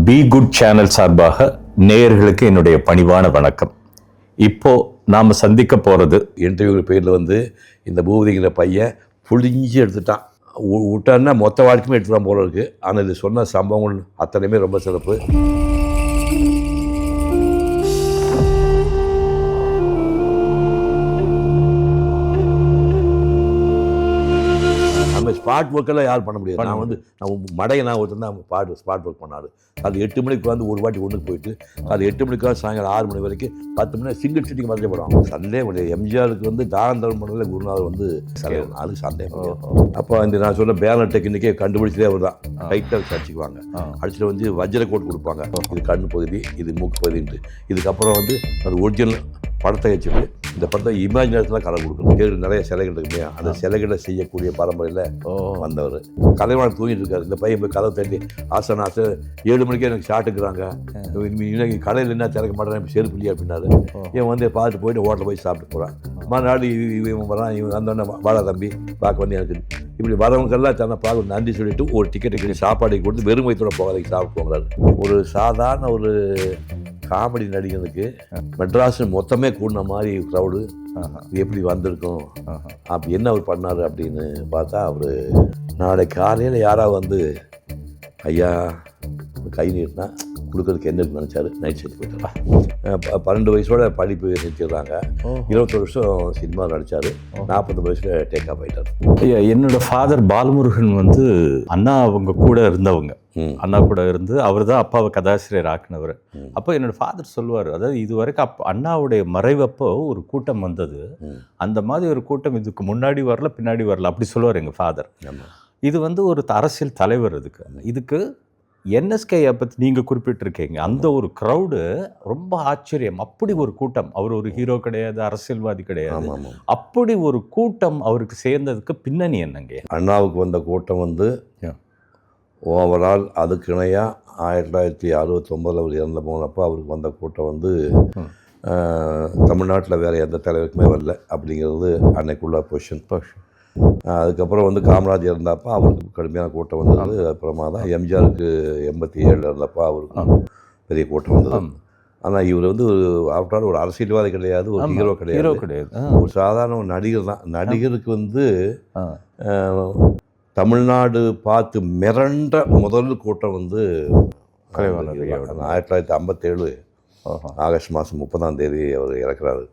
Be good channel சார்பாக நேயர்களுக்கு என்னுடைய பணிவான வணக்கம். இப்போ நாம் சந்திக்க போகிறது இன்டர்வியூ பேரில் வந்து இந்த பூபதிங்கிற பையன் புழிஞ்சு எடுத்துட்டான். விட்டான்னா மொத்த வாழ்க்கையுமே எடுத்துட்டான் போல இருக்குது. ஆனால் இது சொன்ன சம்பவங்கள் அத்தனையுமே ரொம்ப சிறப்பு. ஸ்பாட் ஒர்க்கெல்லாம் யாரும் பண்ண முடியாது. நான் மடையை ஒருத்தர் தான் ஸ்பாட் ஒர்க் பண்ணார். அது 8 மணிக்கு வந்து ஒரு வாட்டி ஒன்றுக்கு போயிட்டு அது 8 மணிக்கு சாயங்காலம் 6 மணி வரைக்கும் 10 மணி சிங்கிள் ஷீட்டிங் மறைஞ்ச படம். சண்டே முடியாது. எம்ஜிஆருக்கு வந்து தாரந்தரம் பண்ணதில் குருநாதர் வந்து நாளுக்கு சண்டே. அப்போ அந்த நான் சொன்ன பேனர் டெக்னிக்கே கண்டுபிடிச்சதே அவர் தான். டைட்டாக அடிச்சுக்குவாங்க. அடிச்சுட்டு வந்து வஜ்ர கோட் கொடுப்பாங்க. இது கண்ணு பகுதி, இது மூக்கு பகுதின்ட்டு. இதுக்கப்புறம் வந்து அது ஒரிஜினல் படத்தை வச்சுட்டு இந்த படத்தை இமேஜினேஷனில் கலர் கொடுக்கணும். நிறைய சிலைகள் இருக்குமே, அந்த சிலைகளை செய்யக்கூடிய பரம்பரையில் வந்தவர். கலைவாணர் தூங்கிட்டு இருக்காரு. இந்த பையன் போய் கதை தட்டி ஆசன் 7 மணிக்கே எனக்கு ஷாட்டுக்குறாங்க, இன்னைக்கு கடையில் என்ன திறக்க மாட்டேன் செருப்பு இல்லையா அப்படின்னாரு. இவன் வந்து பார்த்துட்டு போயிட்டு ஹோட்டலில் போய் சாப்பிட்டு போகிறான். மறுநாள் இவன் வரான். இவன் வந்தோடனே வாடா தம்பி பார்க்க வந்து எனக்கு இப்படி வரவங்கெல்லாம் தன்னை பார்க்க நன்றி சொல்லிட்டு ஒரு டிக்கெட்டு சாப்பாடு கொடுத்து வெறும் வயிற்றோட போகாதைக்கு சாப்பிட்டு போகிறாரு. ஒரு சாதாரண ஒரு காமெடி நடிகனுக்கு மெட்ராஸ் மொத்தமே கூடின மாதிரி க்ரௌடு எப்படி வந்திருக்கும், அப்படி என்ன அவர் பண்ணார் அப்படின்னு பார்த்தா, அவர் நாளைக்கு காலையில் யாராவது வந்து ஐயா கை நீட்டினா கொடுக்கறதுக்கு என்ன இருக்குன்னு நினச்சாரு. நைட் ஷிஃப்ட் போயிட்டாரா. 12 வயசோட படிப்பு செஞ்சிடறாங்க. 21 வருஷம் சினிமா நடித்தார். 40 வயசில் டேக் ஆஃப் ஆகிட்டார். ஐயா, என்னோட ஃபாதர் பாலமுருகன் வந்து அண்ணா அவங்க கூட இருந்தவங்க. அண்ணா கூட இருந்து அவர் தான் அப்பாவை கதாசிரியர் ஆக்கினவர். அப்போ என்னோட ஃபாதர் சொல்லுவார், அதாவது இது வரைக்கும் அண்ணாவுடைய மறைவப்போ ஒரு கூட்டம் வந்தது, அந்த மாதிரி ஒரு கூட்டம் இதுக்கு முன்னாடி வரல பின்னாடி வரல, அப்படி சொல்லுவார் எங்கள் ஃபாதர். இது வந்து ஒரு அரசியல் தலைவர். இதுக்கு என்எஸ்கேயை பற்றி நீங்கள் குறிப்பிட்டிருக்கீங்க. அந்த ஒரு க்ரௌடு ரொம்ப ஆச்சரியம். அப்படி ஒரு கூட்டம். அவர் ஒரு ஹீரோ கிடையாது, அரசியல்வாதி கிடையாது. அப்படி ஒரு கூட்டம் அவருக்கு சேர்ந்ததுக்கு பின்னணி என்னங்க? அண்ணாவுக்கு வந்த கூட்டம் வந்து ஓவரால் அதுக்கு இணையாக 1969 அவர் இறந்து போனப்போ அவருக்கு வந்த கூட்டம் வந்து தமிழ்நாட்டில் வேறு எந்த தலைவருக்குமே வரல அப்படிங்கிறது அன்னைக்குள்ள பொசிஷன். அதுக்கப்புறம் வந்து காமராஜ் இருந்தப்போ அவருக்கு கடுமையான கூட்டம் வந்தது. அப்புறமா தான் எம்ஜிஆருக்கு 87 இருந்தப்போ அவருக்கு பெரிய கூட்டம் வந்தது. ஆனால் இவர் வந்து ஆஃப்டர் ஒரு அரசியல்வாதி கிடையாது, ஒரு ஹீரோ கிடையாது, ஒரு சாதாரண ஒரு நடிகர் தான். நடிகருக்கு வந்து தமிழ்நாடு பார்த்து மிரண்ட முதல் கூட்டம் வந்து 1957 ஆகஸ்ட் மாதம் 30ஆம் தேதி அவர் இறக்குறாரு.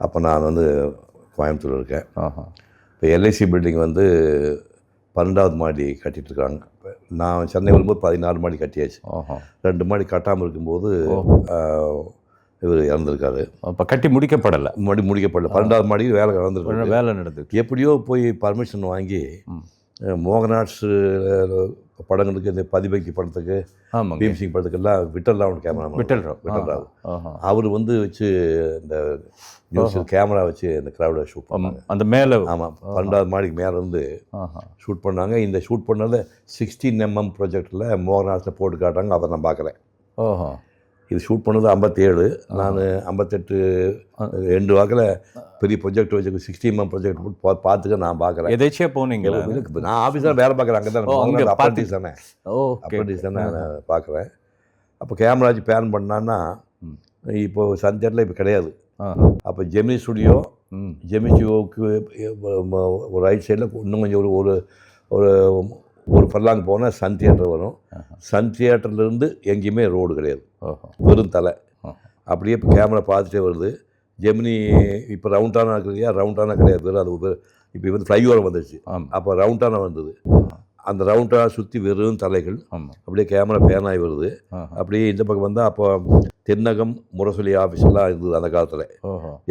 அப்போ நான் வந்து கோயம்புத்தூர் இருக்கேன். இப்போ எல்ஐசி பில்டிங் வந்து 12வது மாடி கட்டிகிட்ருக்காங்க. நான் சென்னை வரும்போது 14 மாடி கட்டியாச்சு. 2 மாடி கட்டாமல் இருக்கும்போது இவர் இறந்துருக்காரு. இப்போ கட்டி முடிக்கப்படலை. முடிக்கப்படலை. 12வது மாடி வேலை நடந்தது. எப்படியோ போய் பர்மிஷன் வாங்கி மோகன்ராஜ் படங்களுக்கு, இந்த பதிபக்தி படத்துக்கு, பீம்சிங் படத்துக்கெல்லாம் விட்டல்ராவ் கேமரா, விட்டல்ராவ் அவர் வந்து வச்சு இந்த நியூஸில் கேமரா வச்சு இந்த க்ரௌடை ஷூட் பண்ணாங்க. அந்த மேலே 12வது மாடிக்கு மேலே இருந்து ஷூட் பண்ணாங்க. இந்த ஷூட் பண்ணதை 16mm ப்ரொஜெக்டில் மோகன்ராஜில் போட்டு காட்டுறாங்க. அதை நான் பார்க்குறேன். இது ஷூட் பண்ணது 57. நான் 58 2 வாக்கில் பெரிய ப்ரொஜெக்ட் வச்சு 16mm ப்ரொஜெக்ட் பார்த்துக்க நான் பார்க்குறேன். எதாச்சியாக போனீங்களா? நான் ஆஃபீஸில் வேலை பார்க்குறேன். அங்கே தான் அப்ரண்டிஸ் தானே நான் பார்க்குறேன். அப்போ கேமராஜ் பேன் பண்ணான்னா இப்போது சன்செட்டில் இப்போ கிடையாது. அப்போ ஜெமினி ஸ்டுடியோவுக்கு ஒரு ரைட் சைடில் இன்னும் கொஞ்சம் ஒரு ஃபர்லாங் போனால் சன் தியேட்டர் வரும். சன் தியேட்டர்லேருந்து எங்கேயுமே ரோடு கிடையாது, வெறும் தலை. அப்படியே இப்போ கேமரா பார்த்துட்டே வருது. ஜெமினி இப்போ ரவுண்டானா இருக்குது இல்லையா, ரவுண்டானா கிடையாது, வெறும் அது இப்போ வந்து ஃப்ளைஓவர் வந்துடுச்சு. அப்போ ரவுண்டானா வந்தது. அந்த ரவுண்டானா சுற்றி வெறும் தலைகள். அப்படியே கேமரா பேனாகி வருது. அப்படியே இந்த பக்கம் வந்தால் அப்போ தென்னகம் முரசொலி ஆஃபீஸ்லாம் இருந்தது அந்த காலத்தில்.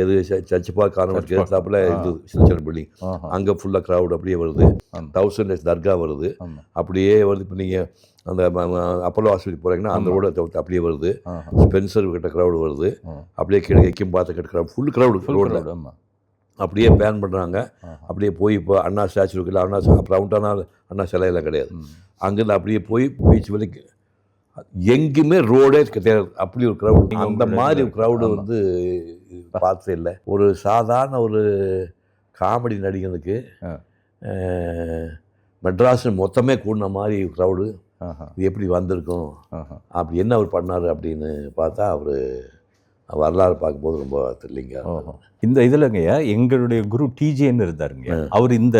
எது சர்ச்சுப்பா கான்வென்ட் கேட்டாப்புல இருந்தது, சின்ன பில்டிங். அங்கே ஃபுல்லாக க்ரௌட் அப்படியே வருது. 1000 தர்கா வருது. அப்படியே வருது. இப்போ நீங்கள் அந்த அப்போலோ ஹாஸ்பிட்டல் போகிறீங்கன்னா அந்த ரோடு அப்படியே வருது. ஸ்பென்சர் கிட்ட க்ரௌடு வருது. அப்படியே கீழே எக்கும் பார்த்து கிட்ட க்ரௌட், ஃபுல் க்ரௌடு ரோடில். அப்படியே பேன் பண்ணுறாங்க. அப்படியே போய் இப்போ அண்ணா ஸ்டாச்சு இருக்குல்ல, அண்ணா ரவுண்டானா அண்ணா சிலையெல்லாம் கிடையாது. அங்கேருந்து அப்படியே போய் பீச் வரைக்கும் எங்கேயுமே ரோடே கிடையாது. அப்படி ஒரு க்ரௌடு. அந்த மாதிரி ஒரு க்ரௌடு வந்து பார்த்ததே இல்லை. ஒரு சாதாரண ஒரு காமெடி நடிகனுக்கு மெட்ராஸ் மொத்தமே கூடின மாதிரி க்ரௌடு இது எப்படி வந்திருக்கும், அப்படி என்ன அவர் பண்ணார் அப்படின்னு பார்த்தா அவர் வரலாறு பார்க்கும்போது ரொம்ப த்ரில்லிங்க. இந்த இதுலங்கய்யா எங்களுடைய குரு டிஜேன்னு இருந்தாருங்க. அவர் இந்த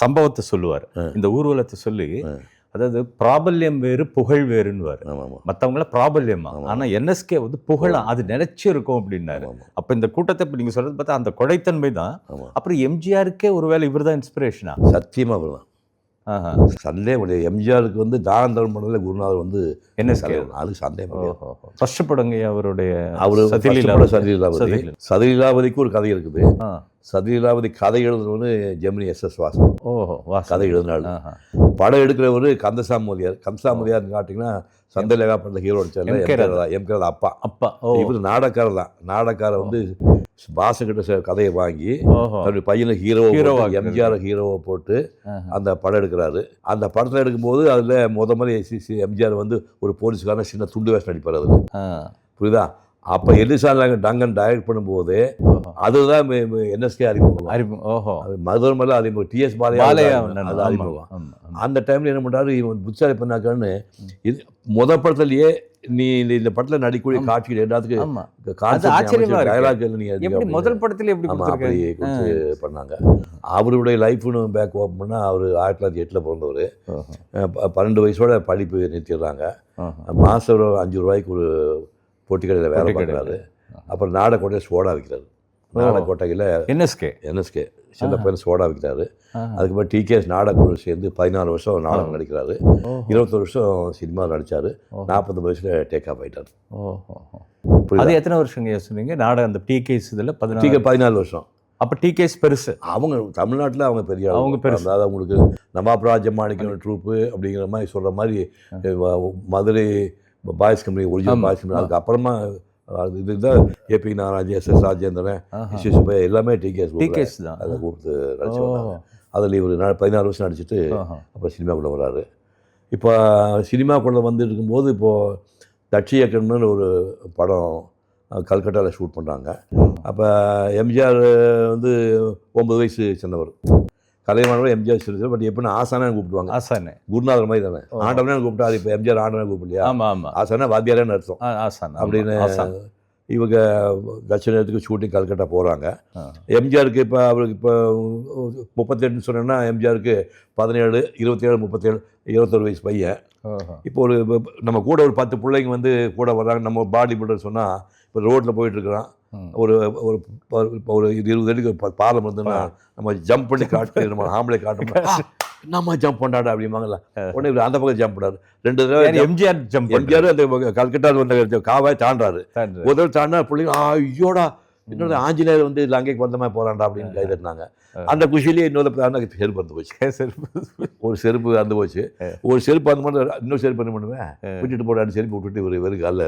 சம்பவத்தை சொல்லுவார், இந்த ஊர்வலத்தை சொல்லி, அதாவது பிராபல்யம் வேறு புகழ் வேறுன்னுவார். மற்றவங்கள பிராபல்யமா, ஆனால் என்எஸ்கே வந்து புகழா அது நினைச்சிருக்கும் அப்படின்னாரு. அப்போ இந்த கூட்டத்தை இப்போ நீங்கள் சொல்றது பார்த்தா அந்த கொடைத்தன்மை தான். அப்புறம் எம்ஜிஆருக்கே ஒருவேளை இவர் தான் இன்ஸ்பிரேஷனா? சத்தியமாக அவர்தான். சந்தே முடியாது. எம்ஜிஆருக்கு வந்து தானம் தரம் பண்ணல குருநாதர் வந்து என்எஸ்கே, அது சந்தேகம். ஃபர்ஸ்ட் படங்க அவருடைய அவரு சதிலீலாவதிக்கு ஒரு கதை இருக்குது. சதிலீலாவதி கதை எழுதுறவனு ஜெமினி எஸ்.எஸ். வாசன். கதை எழுதினாள். படம் எடுக்கிறவர் கந்தசாமியார். கந்தசாமியார்னு காட்டிங்கன்னா சந்திரலேகா படத்தில் ஹீரோ அடிச்சார்ல எம்கேரோட அப்பா. இவர் நாடகாரர் தான். நாடகாரர் வந்து பாசங்கிட்ட கதையை வாங்கி அவருடைய பையனை ஹீரோ எம்ஜிஆர் ஹீரோவை போட்டு அந்த படம் எடுக்கிறாரு. அந்த படத்தில் எடுக்கும்போது அதில் முதல் எம்ஜிஆர் வந்து ஒரு போலீஸ்காரன சின்ன துண்டு வேஷம் நடிப்பார். அதில் புரியுதா? அப்போ எலிசான் டங்கன் டைரக்ட் பண்ணும்போது அதுதான் என்எஸ்கே அறிமுகம். மதுரமல்ல அறிமுகம். டிஎஸ் பாலையா அது அறிமுகம். அந்த டைமில் என்ன பண்ணுறாரு, இவன் புத்தாரி பண்ணாக்கான்னு இது முதல் படத்துலையே நீ இந்த படத்தில் நடிக்கக்கூடிய காட்சிகள் எல்லாத்துக்கும் முதல் படத்துல பண்ணாங்க. அவருடைய லைஃப்னு பேக் ஓப்பன் பண்ணால் அவர் 1908 பிறந்தவர். 12 வயசோட படிப்பு நிறுத்திடுறாங்க. மாதம் ஒரு 5 ரூபாய்க்கு ஒரு போட்டிக்கடையில் வேலை பார்க்குறாரு. அப்புறம் நாடகோட்டையில் சோடா விற்கிறாரு. நாடகோட்டையில் என்எஸ்கே சின்ன பையன் சோடா விற்கிறாரு. அதுக்கப்புறம் டிகேஎஸ் நாடகம் சேர்ந்து 14 வருஷம் நாடகம் நடிக்கிறாரு. 21 வருஷம் சினிமா நடித்தார். 40 வயசுல டேக் ஆஃப் ஆகிட்டார். அது எத்தனை வருஷங்க சொன்னீங்க நாடகம்? அந்த டிகேஎஸ் இதில் 14 வருஷம். அப்போ டிகேஎஸ் பெருசு. அவங்க தமிழ்நாட்டில் அவங்க பெரிய அவங்க பெருசு. அதாவது அவங்களுக்கு நவாப் ராஜமாணிக்கம் ட்ரூப்பு அப்படிங்கிற மாதிரி சொல்கிற மாதிரி Madurai boys company, original boys company. அதுக்கு அப்புறமா இதுதான் ஏபி நாராஜ், எஸ்.எஸ். ராஜேந்திரன், சுப்பையா எல்லாமே டிகேஎஸ் தான். அதை கூப்பிட்டு நடிச்சு அதில் இவர் 14 வருஷம் நடிச்சுட்டு அப்புறம் சினிமாக்குள்ளே வர்றாரு. இப்போ சினிமாக்குள்ளே வந்துட்டு இருக்கும்போது இப்போது தட்சியக்கன்னு ஒரு படம் கல்கட்டாவில் ஷூட் பண்ணுறாங்க. அப்போ எம்ஜிஆர் வந்து 9 வயசு சின்னவர். கலைவாணர் எம்ஜிஆர் சிறு. பட் எப்படின்னா ஆசானே கூப்பிடுவாங்க. ஆசானே குருநாதர் மாதிரி தானே. ஆண்டவனே கூப்பிட்டா அது இப்போ எம்ஜிஆர் ஆண்டவனே கூப்பிடலையா? ஆசானா வாத்தியாரேன்னு அர்த்தம். அப்படின்னு இவங்க தட்சிணத்துக்கு ஷூட்டிங் கல்கட்டா போகிறாங்க. எம்ஜிஆருக்கு இப்போ அவருக்கு இப்போ 38 சொன்னேன்னா எம்ஜிஆருக்கு 17, 27, 37, 21 வயசு பையன். இப்போ ஒரு நம்ம கூட ஒரு 10 பிள்ளைங்க வந்து கூட வர்றாங்க. நம்ம பாடி பில்டர் சொன்னால் இப்போ ரோட்டில் போயிட்டுருக்குறான். ஒரு ஒரு ஒரு 20 அடிக்கு பாலம் இருந்துன்னா நம்ம ஜம்ப் பண்ணி காட்டு, நம்ம ஆம்பளை காட்டோம்னா நம்ம ஜம்ப் பண்ணாடா அப்படிம்பாங்கல்ல. உடனே அந்த பக்கம் ஜம்ப் பண்ணாரு. 2 தடவை எம்ஜிஆர் அந்த கல்கட்டா வந்த காவாய் தாண்டாரு. ஒரு தடவை தாண்டா பிள்ளைங்க ஐயோடா இன்னொரு ஆஞ்சநேயர் வந்து லங்கைக்கு வந்த மாதிரி போறான்டா அப்படின்னு கை தட்டினாங்க. அந்த குஷிலேயே இன்னொரு செருப்பு வந்து போச்சு. ஒரு செருப்பு வந்து போச்சு. ஒரு செருப்பு அந்த மாதிரி இன்னொரு செருப்பு என்ன பண்ணுவேன், விட்டுட்டு போடான்னு செருப்பு விட்டுட்டு இவர் வெறும் காலில்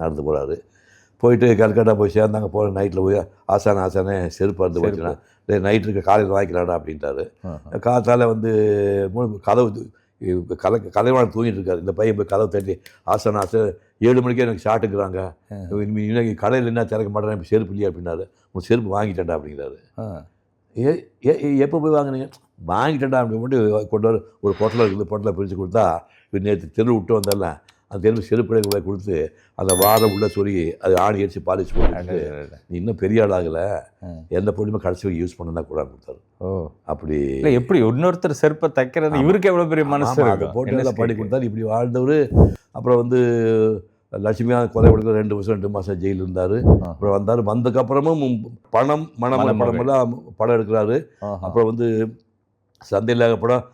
நடந்து போகிறாரு. போயிட்டு கல்கட்டா போய் சேர்ந்தாங்க. போகிற நைட்டில் போய் ஆசானே செருப்பு வந்து போச்சுன்னா நைட்டுக்கு காலையில் வாங்கிக்கலாடா அப்படின்ட்டாரு. காத்தால் வந்து கதவு கலைவாணர் தூங்கிட்டு இருக்காரு. இந்த பையன் போய் கதவு தட்டி ஆசான 7 மணிக்கே எனக்கு ஷாட்டுக்குறாங்க, இன்னைக்கு கடையில் என்ன திறக்க மாட்டேன், இப்போ செருப்பு இல்லையா அப்படின்னாரு. உன் செருப்பு வாங்கிட்டேன்டா அப்படிங்கிறாரு. எப்போ போய் வாங்கினீங்க? வாங்கிட்டேன்டா அப்படி மட்டும் கொண்டு வர ஒரு பொட்டலை இருக்குது. பொட்டலை பிரித்து கொடுத்தா நேற்று தெரு விட்டு வந்தால அந்த தெரு செருப்படை போய் கொடுத்து அந்த வாரம் உள்ள சொல்லி அது ஆணி அடிச்சு பாலிஷ் போட்டு நீ இன்னும் பெரிய ஆள் ஆகலை, எந்த பொருளுமே கடைசி வரைக்கும் யூஸ் பண்ணதான் கூட கொடுத்தாரு. அப்படி எப்படி இன்னொருத்தர் செருப்பை தைக்கிறது இவருக்கு எவ்வளோ பெரிய மனசு போட்டு எல்லாம் பண்ணி கொடுத்தாரு. இப்படி வாழ்ந்தவர். அப்புறம் வந்து லட்சுமியா கொலை கொடுக்க 2 வருஷம் 2 மாதம் ஜெயிலில் இருந்தார். அப்புறம் வந்தார். வந்ததுக்கப்புறமும் பணம் படமெல்லாம் படம் எடுக்கிறாரு. அப்புறம் வந்து சந்தையில் படம்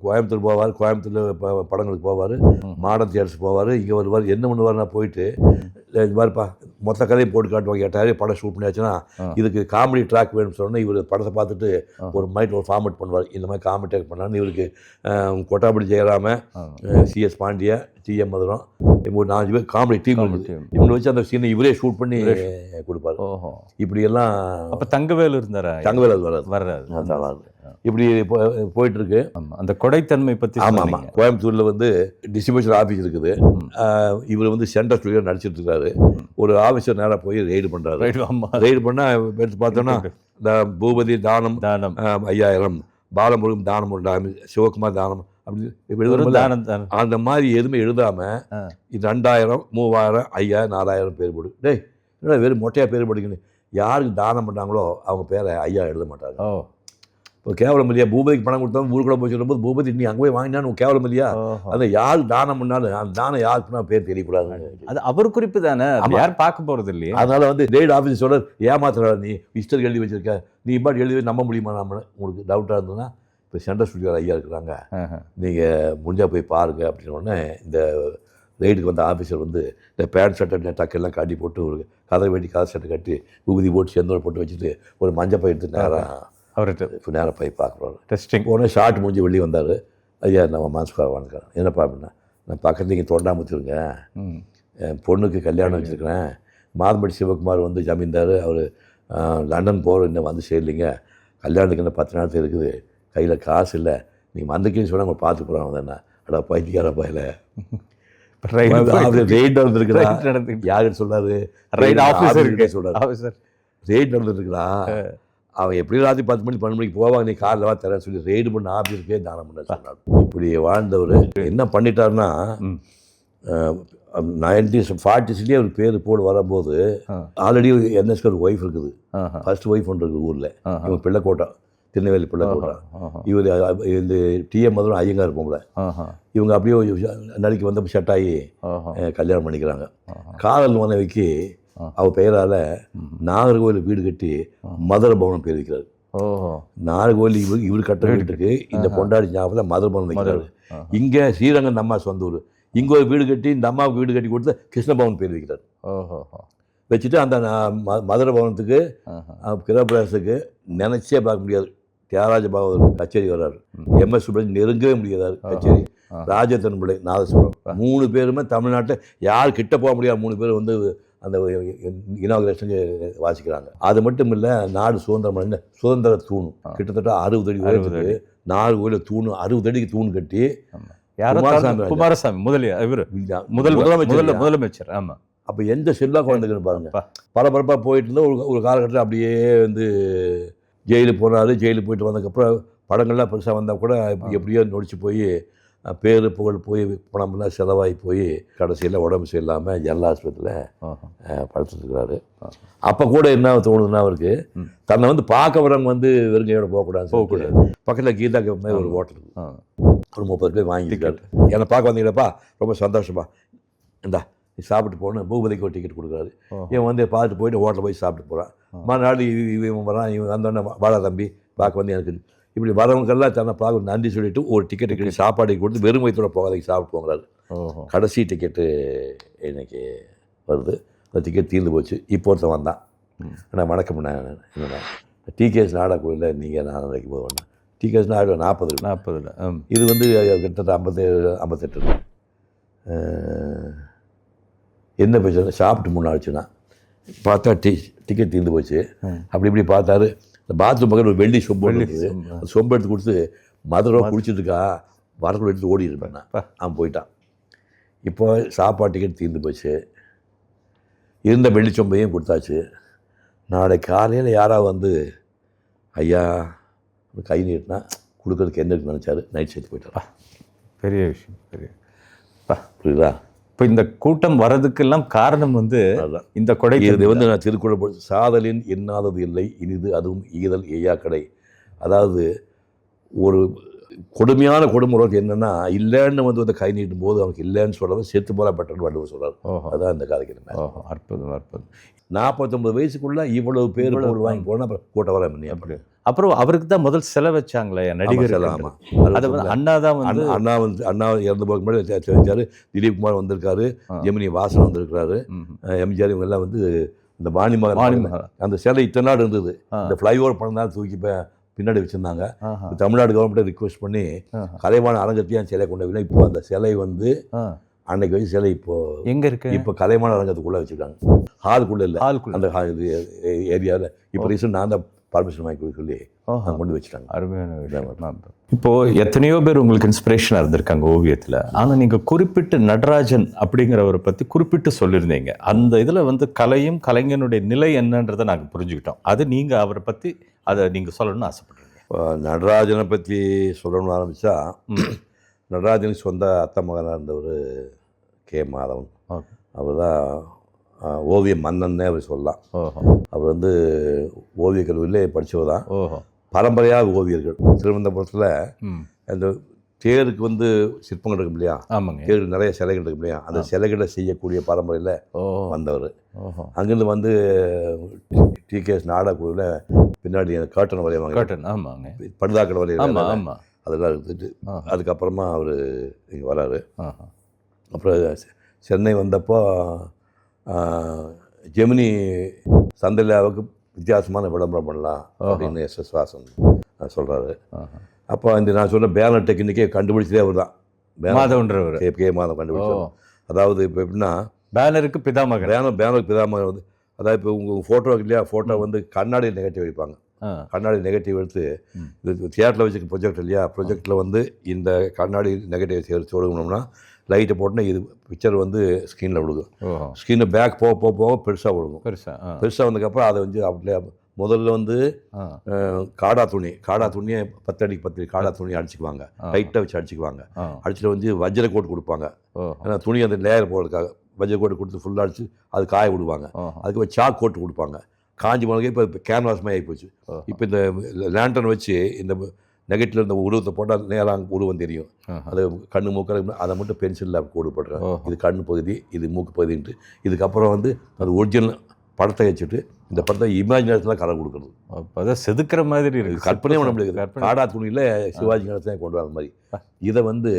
கோயம்புத்தூர் போவார். கோயம்புத்தூரில் படங்களுக்கு போவார். மாடர்ன் தியேட்டர்ஸ் போவார். இங்கே வருவார். என்ன பண்ணுவார்னா போயிட்டு இது மாதிரிப்பா மொத்த கதையை போட்டு காட்டுவாங்க. 8,000 படம் ஷூட் பண்ணியாச்சுன்னா இதுக்கு காமெடி ட்ராக் வேணும்னு சொன்னால் இவர் படத்தை பார்த்துட்டு ஒரு மைண்ட் ஒரு ஃபார்மேட் பண்ணுவார். இந்த மாதிரி காமெடி ட்ராக் பண்ணான்னு இவருக்கு கொட்டாபடி ஜெயராம, சிஎஸ் பாண்டியா, டிஎம் மதுரம், ஒரு 4 பேர் காமெடி டீம் இவங்களை வச்சு அந்த சீனை இவரே ஷூட் பண்ணி கொடுப்பாரு. இப்படியெல்லாம். அப்போ தங்கவேலு இருந்தாரா? தங்கவேலு வர்றாரு. இப்படி போயிட்டுருக்கு. அந்த கொடைத்தன்மை பற்றி. ஆமாம். கோயம்புத்தூரில் வந்து டிஸ்ட்ரிபியூஷன் ஆஃபீஸ் இருக்குது. இவர் வந்து சென்ட்ரல் ஸ்டுடியோ நடிச்சிட்டு இருக்காரு. ஒரு ஆஃபீஸர் நேராக போய் ரெய்டு பண்ணுறாரு. ரெய்டு பண்ணால் எடுத்து பார்த்தோன்னா இந்த பூபதி தானம் 5000, பாலமுருகன் தானம் 1, சிவகுமார் தானம் அப்படி இப்போ ஒரு எழுதும்போது தானம் தானம். அந்த மாதிரி எதுவுமே எழுதாமல் ஆ. இது 2000 3000 5000 4000 பேர் போடு. டேய் என்னடா வெறும் மொட்டையாக பேர் போடுங்கன்னு யாருக்கு தானம் பண்ணாங்களோ அவங்க பேரை ஐயா எழுத மாட்டாங்க. ஓ இப்போ கேவலம் இல்லையா? பூபதிக்கு பணம் கொடுத்தா ஊருக்குள்ள போய் சொல்லும்போது பூபதி நீ அங்கே போய் வாங்கினான்னு கேவலம் இல்லையா? ஓஹோ. அந்த யார் தானம் பண்ணாலும் அந்த தானம் யாருக்குன்னா பேர் தெரியக்கூடாது. அது அவர் குறிப்பு தானே, அது யாரும் பார்க்க போறது இல்லையா? அதனால வந்து ரெய்டு ஆஃபீஸ் சொல்ற ஏமாத்துறா நீ ஹிஸ்டரி எழுதி வச்சிருக்க, நீ பாட்டு எழுதி நம்ப முடியுமா? நம்ம உங்களுக்கு டவுட்டாக இருந்ததுன்னா இப்போ சென்ட்ரல் ஸ்டுடியோ ஐயா இருக்கிறாங்க, நீங்கள் முடிஞ்சால் போய் பாருங்க அப்படின்னு உடனே இந்த ரெய்டுக்கு வந்த ஆஃபீஸர் வந்து இந்த பேண்ட் ஷர்ட்டை டக்கெல்லாம் காட்டி போட்டு ஒரு கதை வேட்டி கதை ஷர்ட்டை கட்டி உகுதி போட்டு செந்தோடு போட்டு வச்சுட்டு ஒரு மஞ்சள் பை எடுத்து நேராக அவர்கிட்ட இப்போ நேராக போய் பார்க்குறோம். டெஸ்டிங் உடனே ஷார்ட் முடிஞ்சு வெளியே வந்தார். ஐயா நம்ம மனசுக்காக வாங்கிக்கிறேன். என்னப்பா அப்படின்னா, நான் பக்கத்து இங்கே தொண்டாமுத்துருங்க, என் பொண்ணுக்கு கல்யாணம் வச்சுருக்கிறேன். மாதம்பட்டி சிவகுமார் வந்து ஜமீன்தார், அவர் லண்டன் போகிற இன்னும் வந்து சேரலிங்க, கல்யாணத்துக்கு இன்னும் 10 நாள் இருக்குது, கையில் காசு இல்லை, நீங்கள் வந்துருக்கீன்னு சொன்னால் அவங்க பார்த்து போகிறாங்க. என்ன அடா பைத்தியார பையில ரெய்ட் நடந்துருக்குறா. யாருன்னு சொன்னார்? ரைட் ஆஃபீஸர் சொல்கிறார். ஆஃபீஸர் ரெய்ட் நடந்துருக்குறா, அவன் எப்படி ராத்திரி 10 மணி 12 மணிக்கு போவாங்க, நீ காரில் வா தரேன்னு சொல்லி ரெய்டு பண்ண ஆஃபீஸருக்கே தானம் பண்ண சொன்னார். இப்படி வாழ்ந்தவர் என்ன பண்ணிட்டாருன்னா 1940s அவர் பேர் போடு வரும்போது ஆல்ரெடி என்எஸ்க்கு ஒரு ஒய்ஃப் இருக்குது, ஃபர்ஸ்ட் ஒய்ஃப் ஒன்று இருக்குது ஊரில். இவங்க பிள்ளைக்கோட்டை, திருநெல்வேலி பிள்ளைக்கோட்டை. இவர் இந்த டிஎம் மதுரம் ஐயங்கார் இருப்போம்ல, இவங்க அப்படியே நடிக்க வந்தப்போ செட் ஆகி கல்யாணம் பண்ணிக்கிறாங்க. காதல் மனைவிக்கு அவ பெயரால் நாகர்கோவில் வீடு கட்டி மதுரை பவனம் பேர் வைக்கிறார். நாகர்கோவில் இவர் கட்ட வீட்டுக்கு இந்த பொண்டாடி ஞாபகத்தில் மதுரை பவனம் வைக்கிறாரு. இங்கே ஸ்ரீரங்கம் அம்மா சொந்த ஊர், இங்கே ஒரு வீடு கட்டி இந்த அம்மாவுக்கு வீடு கட்டி கொடுத்து கிருஷ்ணபவன் பேர் வைக்கிறார். வச்சுட்டு அந்த மதுரை பவனத்துக்கு கிரகப்பிரவேசத்துக்கு நினைச்சே பார்க்க முடியாது, தியாகராஜ பாகவதர் கச்சேரி வர்றாரு, எம்எஸ் சுப்ரமணியன் நெருங்கவே முடியாது கச்சேரி, ராஜத்தன் பிள்ளை நாதஸ்வரம், 3 பேருமே தமிழ்நாட்டில் யார் கிட்ட போக முடியாது, 3 பேர் வந்து அந்த இனாகுரேஷன் வாசிக்கிறாங்க. அது மட்டும் இல்லை, நாடு சுதந்திரம் சுதந்திர தூண் கிட்டத்தட்ட 60 அடி உயரத்துக்கு நாகர்கோவில் தூண் 60 அடிக்கு தூண் கட்டி குமாரசாமி முதலமைச்சர். ஆமாம். அப்போ எந்த செல்வாக்கு வந்துக்குன்னு பாருங்க. பரபரப்பாக போயிட்டு இருந்தால் ஒரு காலகட்டத்தில் அப்படியே வந்து ஜெயிலுக்கு போனார். ஜெயிலுக்கு போயிட்டு வந்ததுக்கப்புறம் படங்கள்லாம் பெருசாக வந்தால் கூட எப்படியோ நொடிச்சு போய் பேர் புகழ் போய் பணம்லாம் செலவாகி போய் கடைசியில் உடம்பு சரியில்லாமல் ஜெனரல் ஆஸ்பத்திரியில் படுத்துருக்கிறாரு. அப்போ கூட என்ன தோணுதுன்னா, அவருக்கு தன்னை வந்து பார்க்க வரவங்க வந்து வெறுங்கையோட போகக்கூடாது. பக்கத்தில் கீதா மாதிரி ஒரு ஹோட்டல் ஒரு 30 பேர் வாங்கியிருக்காரு. என்னை பார்க்க வந்தீங்களப்பா ரொம்ப சந்தோஷமா, இந்தா நீ சாப்பிட்டு போகணும், பூபதிக்கு ஒரு டிக்கெட் கொடுக்குறாரு. இவன் வந்து பார்த்துட்டு போயிட்டு ஹோட்டலில் போய் சாப்பிட்டு போகிறான். மறுநாள் இவன் வரான், இவன் வந்தோடனே வாடா தம்பி பார்க்க வந்து எனக்கு இப்படி வரவங்கெல்லாம் தன்னை பார்க்க நன்றி சொல்லிட்டு ஒரு டிக்கெட்டு சாப்பாடு கொடுத்து வெறும் வயிற்றோட போகாதைக்கு சாப்பிட்டு போங்கிறாரு. கடைசி டிக்கெட்டு இன்னைக்கு வருது. அந்த டிக்கெட் தீர்ந்து போச்சு. இப்போ ஒருத்தன் வந்தான், ஆனால் வணக்கம் என்னண்ணா டிகேஎஸ் நாடா கோயிலில் நீங்கள் நான் நினைக்கும் போது ஒன்று டிகேஎஸ் நாடா 40 இது வந்து கிட்டத்தட்ட 57 58 என்ன பிரச்சனை சாப்பிட்டு முன்னாடிச்சுன்னா பார்த்தா டிக்கெட் தீர்ந்து போச்சு. அப்படி இப்படி பார்த்தாரு. இந்த பாத்ரூம் பக்கம் ஒரு வெள்ளி சொம்பு இருக்குது, சொம்பு எடுத்து கொடுத்து மதுரை குடிச்சிட்டு இருக்கா, வரக்குள்ள எடுத்து ஓடி இருப்பேன் நான். அவன் போயிட்டான். இப்போ சாப்பாடு டிக்கெட் தீர்ந்து போச்சு, இருந்த வெள்ளி சொம்பையும் கொடுத்தாச்சு. நாளை காலையில் யாராவது வந்து ஐயா கை நீட்டினா கொடுக்கறதுக்கு என்ன இருக்குன்னு நினச்சாரு, நைட் சேர்த்து போயிட்டாரா. பெரிய விஷயம், பெரிய புரியுதா? இப்போ இந்த கூட்டம் வர்றதுக்கெல்லாம் காரணம் வந்து இந்த கொடை. இது வந்து நான் திருக்குறள் சாதலின் எண்ணாதது இல்லை இனிது அதுவும் ஈதல் எய்யா கடை. அதாவது ஒரு கொடுமையான கொடுமுறை என்னென்னா, இல்லைன்னு வந்து கை நீட்டும் போது அவனுக்கு இல்லைன்னு சொல்கிறவன் செத்து போல பெட்டர்னு வள்ளுவர் சொல்கிறார். அதான் இந்த காலத்தில். அற்புதம் அற்புதம். 49 வயசுக்குள்ள இவ்வளவு பேர் பொருள் வாங்கி போனால் அப்புறம் கூட்ட வர பண்ணி அப்படி. அப்புறம் அவருக்கு தான் முதல் செலவு வச்சாங்களே நடிகர். ஆமாம், அது வந்து அண்ணா தான் வந்து அண்ணா இறந்து போக முன்னாடி வச்சாரு. திலீப் குமார் வந்திருக்காரு, ஜெமினி வாசன் வந்திருக்கிறாரு, எம்ஜிஆர் இவங்க எல்லாம் வந்து இந்த வாணிமகன் அந்த சிலை இத்தனை நாள் இருந்தது. இந்த ஃப்ளைஓவர் பண்ணதால் தூக்கி பின்னாடி வச்சுருந்தாங்க. தமிழ்நாடு கவர்மெண்ட்டை ரிக்வெஸ்ட் பண்ணி கலைவாண அரங்கத்தையும் சிலை கொண்டு வரல. இப்போ அந்த சிலை வந்து அன்னைக்கு வச்சு சிலை இப்போ எங்கே இருக்கு? இப்போ கலைவாண அரங்கத்துக்குள்ளே வச்சுருக்காங்க. ஹாலுக்குள்ளே இல்லை, அந்த ஏரியாவில். இப்போ ரீசன் நான் தான் பர்மிஷன் வாங்கி சொல்லி கொண்டு வச்சுட்டாங்க. அருமையான. இப்போ எத்தனையோ பேர் உங்களுக்கு இன்ஸ்பிரேஷனாக இருந்திருக்காங்க ஓவியத்தில். ஆனால் நீங்கள் குறிப்பிட்டு நடராஜன் அப்படிங்கிறவரை பற்றி குறிப்பிட்டு சொல்லியிருந்தீங்க. அந்த இதில் வந்து கலையும் கலைஞனுடைய நிலை என்னன்றதை நாங்கள் புரிஞ்சுக்கிட்டோம். அது நீங்கள் அவரை பற்றி அதை நீங்கள் சொல்லணும்னு ஆசைப்படுறீங்க. நடராஜனை பற்றி சொல்லணும்னு ஆரம்பித்தா நடராஜனுக்கு சொந்த அத்தை மகனாக இருந்தவர் கே மாதவன். ஓகே. அவர் தான் ஓவிய மன்னன்னே அவர் சொல்லலாம். ஓஹோ. அவர் வந்து ஓவியக் கல்லூரியிலே படித்தவர் தான். ஓஹோ. பரம்பரையாக ஓவியர்கள் திருவனந்தபுரத்தில் ம். அந்த தேருக்கு வந்து சிற்பங்கள் இருக்கும் இல்லையா, ஆமாங்க. தேருக்கு நிறைய சிலைகள் இருக்கும் இல்லையா, அந்த சிலைகளை செய்யக்கூடிய பரம்பரையில் ஓஹோ. வந்தவர். ஓஹோ. அங்கேருந்து வந்து டிகேஎஸ் நாடகக்குழுவில் பின்னாடி கர்டன் வரைவாங்க, கர்டன். ஆமாங்க. படுதாக்கடை ஆமா வரைவாங்க, ஆமா. அதெல்லாம் எடுத்துட்டு அதுக்கப்புறமா அவர் இங்கே வராரு. ஆஹா. அப்புறம் சென்னை வந்தப்போ ஜெமினி சந்திலாவுக்கு வித்தியாசமான விளம்பரம் பண்ணலாம் அப்படின்னு எஸ்.எஸ். வாசன் சொல்கிறாரு. ஆஹா. அப்போ இந்த நான் சொன்ன பேனர் டெக்னிக்கே கண்டுபிடிச்சதே அவர் தான். மாதவன்றவர். கே மாதவன் கண்டுபிடிச்சோம். அதாவது இப்போ எப்படின்னா பேனருக்கு பிதாமகன். பேனருக்கு பிதாமகன் வந்து, அதாவது இப்போ உங்கள் ஃபோட்டோ இல்லையா, ஃபோட்டோ வந்து கண்ணாடி நெகட்டிவ் வைப்பாங்க. கண்ணாடி நெகட்டிவ் எடுத்து இது தியேட்டரில் வச்சுக்க ப்ரொஜெக்ட் இல்லையா, ப்ரொஜெக்டில் வந்து இந்த கண்ணாடி நெகட்டிவ் சேர்த்து கொடுக்கணும்னா லைட்டை போட்டோன்னா இது பிக்சர் வந்து ஸ்க்ரீனில் விழுகும். ஸ்க்ரீனில் பேக் போக போக போக பெருசாக விழுகும். பெருசாக வந்ததுக்கப்புறம் அதை வந்து அப்படியே முதல்ல வந்து காடா துணியை 10 அடிக்கு 10 காடா துணியை அடிச்சுக்குவாங்க, டைட்டாக வச்சு அடிச்சுக்குவாங்க. அடிச்சுட்டு வந்து வஜ்ர கோட் கொடுப்பாங்க. ஏன்னா துணி அந்த லேயர் போடுறதுக்காக வஜ்ர கோட் கொடுத்து ஃபுல்லாக அடிச்சு அது காய விடுவாங்க. அதுக்கு சாக் கோட் கொடுப்பாங்க. காஞ்சி மிளகா இப்போ கேன்வாஸ் மாதிரி ஆகிப்போச்சு. இப்போ இந்த லேண்டர்ன் வச்சு இந்த நெகட்டிவ் இந்த உருவத்தை போட்டால் நேராக உருவம் தெரியும். அது கண்ணு மூக்க அதை மட்டும் பென்சிலில் கோடு போடுறேன். இது கண்ணு பகுதி, இது மூக்கு பகுதின்ட்டு. இதுக்கப்புறம் வந்து அது ஒரிஜினல் படத்தை வச்சுட்டு இந்த படத்தை இமேஜினேஷனில் கலர் கொடுக்குறது. அதான் செதுக்கிற மாதிரி இருக்குது. கற்பனையே பண்ண முடியாது. காடா துணியில் சிவாஜி கணேசன் கொண்டு வர மாதிரி இதை வந்து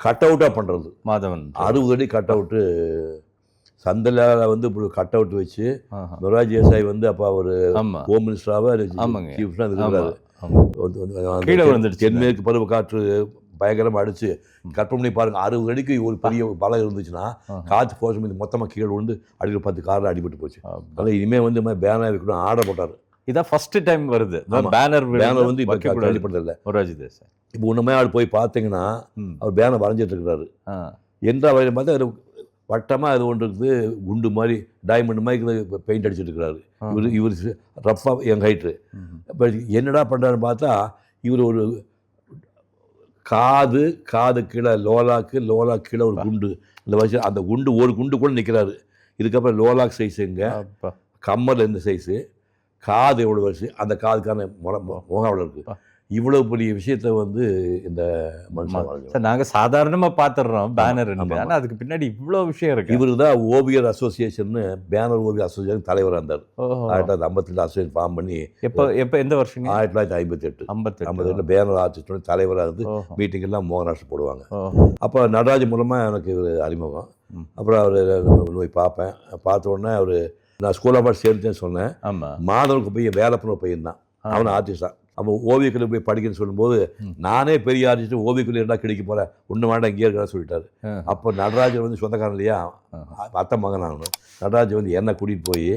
கட் அவுட்டாக பண்ணுறது. மாதவன் 60 அடி கட் அவுட்டு சந்திலாவில் வந்து இப்படி கட் அவுட் வச்சு மொரார்ஜி தேசாய் வந்து அப்போ அவர் ஹோம் மினிஸ்டராக இருக்கிறாரு. தென்மேற்கு பருவ காற்று பயங்கரமாக அடிச்சு கற்பனை பண்ணி பாருங்க, 60 அடிக்கு ஒரு பெரிய பலம் இருந்துச்சுன்னா காற்று போச்சு மீது மொத்தமாக கீழே விழுந்து அடிக்கிற 10 காரில் அடிபட்டு போச்சு. அதனால் இனிமேல் வந்து பேனர் வைக்கணும் ஆர்டர் போட்டார். இதான் ஃபர்ஸ்ட் டைம் வருது பேனர் வந்து இப்போ கேள்விப்பட்டதில்லை மொரார்ஜி தேசாய். இப்போ ஒன்றுமே ஆள் போய் பார்த்தீங்கன்னா அவர் பேனர் வரைஞ்சிட்டு இருக்கிறாரு. எந்த வரையும் பார்த்தா அது வட்டமாக அது ஒன்று இருக்குது, குண்டு மாதிரி டைமண்ட் மாதிரி பெயிண்ட் அடிச்சுட்டு இருக்கிறாரு. இவர் ரஃப்பாக என் ஹைட்டு. இப்போ என்னடா பண்ணுறாருன்னு பார்த்தா இவர் ஒரு காது கீழே லோலா கீழே ஒரு குண்டு இந்த வயசு, அந்த குண்டு ஒரு குண்டு கூட நிற்கிறாரு. இதுக்கப்புறம் லோலாக் சைஸ் எங்கே, கம்மல் எந்த சைஸு, காது எவ்வளோ வயசு, அந்த காதுக்கான முகம் எவ்வளோ இருக்குது. இவ்வளோ பெரிய விஷயத்த வந்து இந்த மனுஷன் நாங்கள் சாதாரணமாக பார்த்துடுறோம் பேனர், ஆனால் அதுக்கு பின்னாடி இவ்வளோ விஷயம் இருக்குது. இவர் தான் ஓவியர் அசோசியேஷன், பேனர் ஓவியர் அசோசியேஷன் தலைவராக இருந்தார். 1952 அசோசியேஷன் ஃபார்ம் பண்ணி எப்போ எந்த வருஷம் 1958 பேனர் ஆர்டிஸ்ட் தலைவராக இருந்து மீட்டிங் எல்லாம் மோகனாஷ்ட போடுவாங்க. அப்போ நடராஜ் மூலமாக எனக்கு இவர் அறிமுகம். அப்புறம் அவர் போய் பார்ப்பேன். பார்த்த உடனே அவர் நான் ஸ்கூல் ஆஃப் ஆர்ட்ஸ் சேர்த்தேன்னு சொன்னேன். மாதவனுக்கு பையன் வேலப்பன பையன் தான், அவனை ஆர்டிஸ்ட் தான். அப்போ ஓவியக்கல்லூரி போய் படிக்கணும்னு சொல்லும்போது நானே பெரிய ஆர்டிஸ்ட்டு ஓவியக்கல்லூரி இருந்தால் கிடைக்க போகிறேன், ஒன்று வேண்டாம் இங்கே இருக்கிறா சொல்லிட்டாரு. அப்போ நடராஜன் வந்து சொந்தக்காரன் இல்லையா, அத்தை மகன் ஆகணும். நடராஜன் வந்து என்னை கூட்டிகிட்டு போய்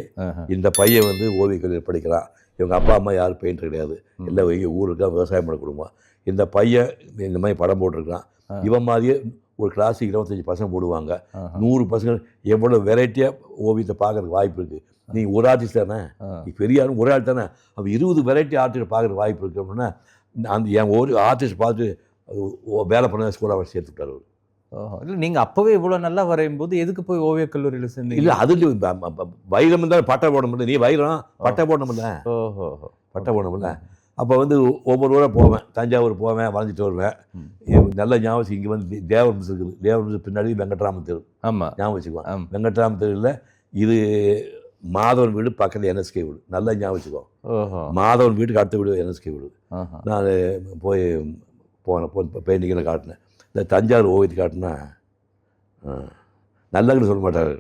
இந்த பையன் வந்து ஓவியக்கல்லூரி படிக்கிறான், இவங்க அப்பா அம்மா யாரும் பெயிண்டர் கிடையாது, எல்லாம் இங்கே ஊருக்கா விவசாயம் பண்ண குடும்பம், இந்த பையன் இந்த மாதிரி படம் போட்டிருக்கான், இவன் மாதிரியே ஒரு கிளாஸுக்கு 25 பசங்க போடுவாங்க, 100 பசங்க, எவ்வளோ வெரைட்டியாக ஓவியத்தை பார்க்குறதுக்கு வாய்ப்பு இருக்குது. நீ ஒரு ஆர்டிஸ்ட் தானே, நீ பெரிய ஆள் ஒரு ஆள் தானே, அப்போ 20 வெரைட்டி ஆர்டிஸ்ட் பார்க்குற வாய்ப்பு இருக்குது அப்படின்னா அந்த என் ஒரு ஆர்டிஸ்ட் பார்த்து வேலை பண்ண ஸ்கூல் அவர் சேர்த்துட்டார் அவர். இல்லை நீங்கள் அப்போவே இவ்வளோ நல்லா வரையும் போது எதுக்கு போய் ஓவியக் கல்லூரியில் சேர்ந்து? இல்லை அது வைரம் இருந்தாலும் பட்டை போட முடியல, நீ வைரம் பட்டை போடணும்ல. பட்டை போடணும்ல. அப்போ வந்து ஒவ்வொரு ஊராக போவேன், தஞ்சாவூர் போவேன், வளைஞ்சிட்டு வருவேன். நல்ல ஞாபகம் இங்கே வந்து தேவர் மிஸ் இருக்குது, தேவர் மிஸ் பின்னாடி வெங்கட்ராமன் தெரு. ஆமாம், ஞாபகம் வச்சுக்குவேன். வெங்கட்ராமன் தெருவில் இது மாதவன் வீடு பக்கத்தில் என்எஸ்கே வீடு, நல்லா ஞாபகம் வச்சுக்குவோம். மாதவன் வீட்டுக்கு அடுத்த வீடு என்எஸ்கே வீடு. நான் போய் பெயிண்டிங்கில் காட்டினேன். இந்த தஞ்சாவூர் ஓவியத்தை காட்டினா நல்லங்கன்னு சொல்ல மாட்டார்.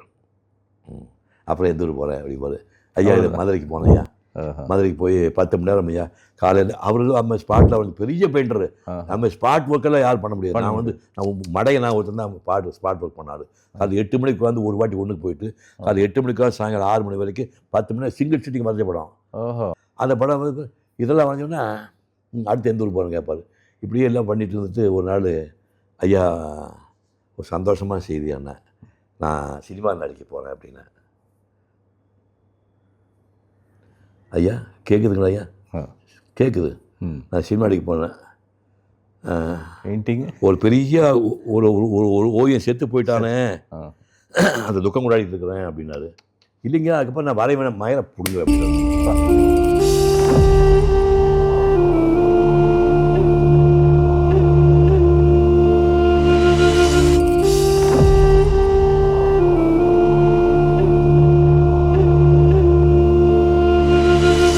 அப்புறம் எந்த ஊர் போகிறேன் அப்படி போது, ஐயா இது மதுரைக்கு போனேன் ஐயா, மதுரைக்கு போய் 10 மணி நேரம் ஐயா காலையில். அவரு நம்ம ஸ்பாட்டில் அவருக்கு பெரிய பெயிண்டரு, நம்ம ஸ்பாட் ஒர்க்கெல்லாம் யாரும் பண்ண முடியாது. நான் மடையை நான் ஒருத்தர் தான் ஸ்பாட் ஒர்க் பண்ணாரு. அது 8 மணிக்கு வந்து ஒரு வாட்டி ஒன்றுக்கு போயிட்டு அது 8 மணிக்கு சாயங்காலம் 6 மணி வரைக்கும் 10 மணி நேரம் சிங்கிள் சிட்டிங் வரைஞ்ச படம். அந்த படம் வந்து இதெல்லாம் வரைஞ்சோன்னா அடுத்து எந்த ஊர் போகிறோம் கேட்பாரு. இப்படியே எல்லாம் பண்ணிட்டு இருந்துட்டு ஒரு நாள், ஐயா ஒரு சந்தோஷமான செய்தி அண்ணா, நான் சினிமா நடிக்க போகிறேன் அப்படின்னா. ஐயா கேட்குதுங்களா? ஐயா கேட்குது, நான் சினிமா நடிக்க போனேன். பெயிண்டிங் ஒரு பெரிய ஒரு ஒரு ஒரு ஓவியம் செத்து போயிட்டானே, அந்த துக்கம் கொண்டாடிட்டு இருக்கிறேன் அப்படின்னாரு. இல்லைங்க, அதுக்கப்புறம் நான் வரைவேன் மயிரை பிடுங்க அப்படின்னு.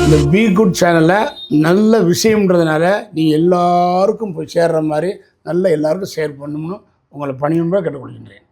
இந்த பி குட் சேனலில் நல்ல விஷயம்ன்றதுனால நீங்கள் எல்லாருக்கும் போய் சேர்ற மாதிரி நல்ல எல்லாருக்கும் ஷேர் பண்ணணும்னு உங்களை பணியும்பா கேட்டுக்கொள்கின்றேன்.